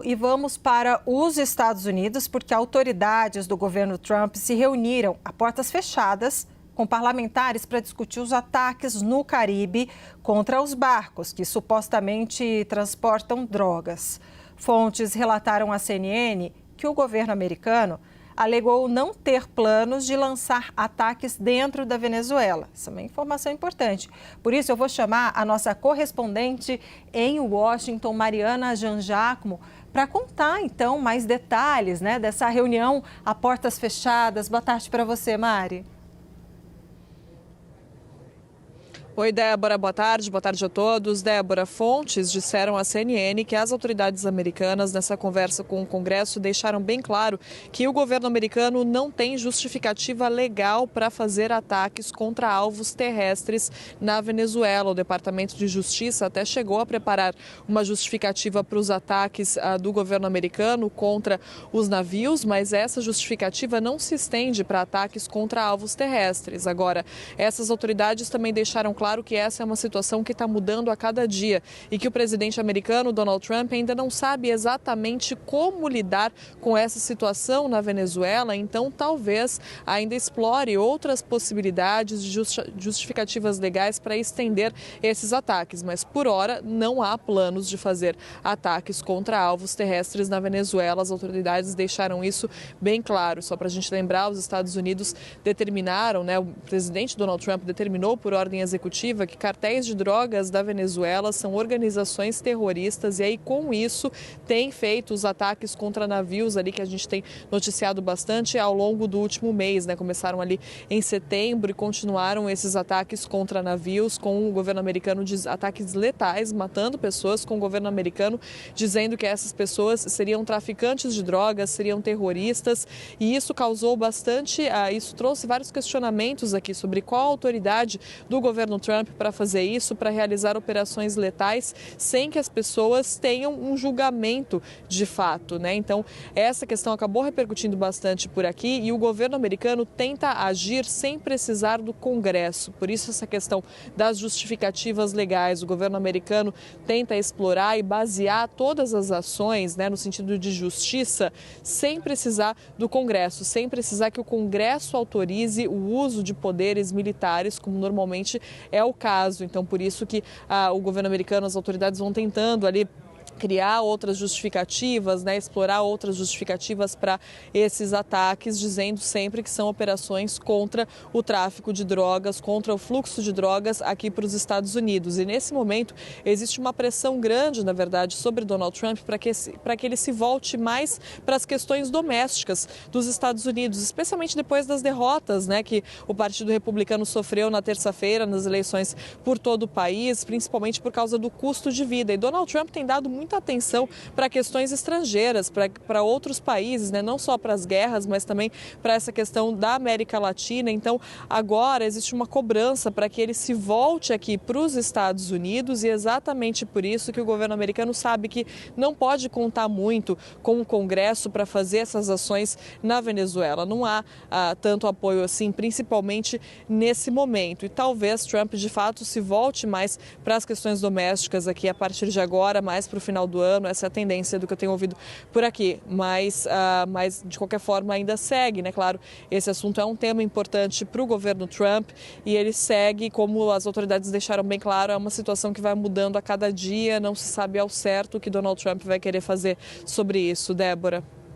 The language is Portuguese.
E vamos para os Estados Unidos, porque autoridades do governo Trump se reuniram a portas fechadas com parlamentares para discutir os ataques no Caribe contra os barcos que supostamente transportam drogas. Fontes relataram à CNN que o governo americano alegou não ter planos de lançar ataques dentro da Venezuela. Essa é uma informação importante. Por isso, eu vou chamar a nossa correspondente em Washington, Mariana Jangiacomo, para contar, então, mais detalhes, dessa reunião a portas fechadas. Boa tarde para você, Mari. Oi, Débora, boa tarde a todos. Débora, fontes disseram à CNN que as autoridades americanas, nessa conversa com o Congresso, deixaram bem claro que o governo americano não tem justificativa legal para fazer ataques contra alvos terrestres na Venezuela. O Departamento de Justiça até chegou a preparar uma justificativa para os ataques do governo americano contra os navios, mas essa justificativa não se estende para ataques contra alvos terrestres. Agora, essas autoridades também deixaram claro que essa é uma situação que está mudando a cada dia e que o presidente americano, Donald Trump, ainda não sabe exatamente como lidar com essa situação na Venezuela, então talvez ainda explore outras possibilidades de justificativas legais para estender esses ataques, mas por hora não há planos de fazer ataques contra alvos terrestres na Venezuela. As autoridades deixaram isso bem claro. Só para a gente lembrar, os Estados Unidos determinaram, o presidente Donald Trump determinou por ordem executiva que cartéis de drogas da Venezuela são organizações terroristas e aí com isso tem feito os ataques contra navios ali que a gente tem noticiado bastante ao longo do último mês, Começaram ali em setembro e continuaram esses ataques contra navios com o governo americano de ataques letais, matando pessoas, com o governo americano dizendo que essas pessoas seriam traficantes de drogas, seriam terroristas e isso causou bastante, isso trouxe vários questionamentos aqui sobre qual a autoridade do governo Trump para fazer isso, para realizar operações letais sem que as pessoas tenham um julgamento de fato, Então, essa questão acabou repercutindo bastante por aqui e o governo americano tenta agir sem precisar do Congresso. Por isso, essa questão das justificativas legais, o governo americano tenta explorar e basear todas as ações, no sentido de justiça, sem precisar do Congresso, sem precisar que o Congresso autorize o uso de poderes militares, como normalmente é o caso. Então, por isso que o governo americano, as autoridades vão tentando ali criar outras justificativas, explorar outras justificativas para esses ataques, dizendo sempre que são operações contra o tráfico de drogas, contra o fluxo de drogas aqui para os Estados Unidos. E nesse momento existe uma pressão grande, na verdade, sobre Donald Trump para que ele se volte mais para as questões domésticas dos Estados Unidos, especialmente depois das derrotas, que o Partido Republicano sofreu na terça-feira nas eleições por todo o país, principalmente por causa do custo de vida. E Donald Trump tem dado muita atenção para questões estrangeiras, para outros países, não só para as guerras, mas também para essa questão da América Latina. Então, agora existe uma cobrança para que ele se volte aqui para os Estados Unidos e exatamente por isso que o governo americano sabe que não pode contar muito com o Congresso para fazer essas ações na Venezuela. Não há tanto apoio assim, principalmente nesse momento. E talvez Trump, de fato, se volte mais para as questões domésticas aqui a partir de agora, mais para o final do ano. Essa é a tendência do que eu tenho ouvido por aqui, mas de qualquer forma ainda segue, Claro, esse assunto é um tema importante para o governo Trump e ele segue, como as autoridades deixaram bem claro, é uma situação que vai mudando a cada dia, não se sabe ao certo o que Donald Trump vai querer fazer sobre isso, Débora.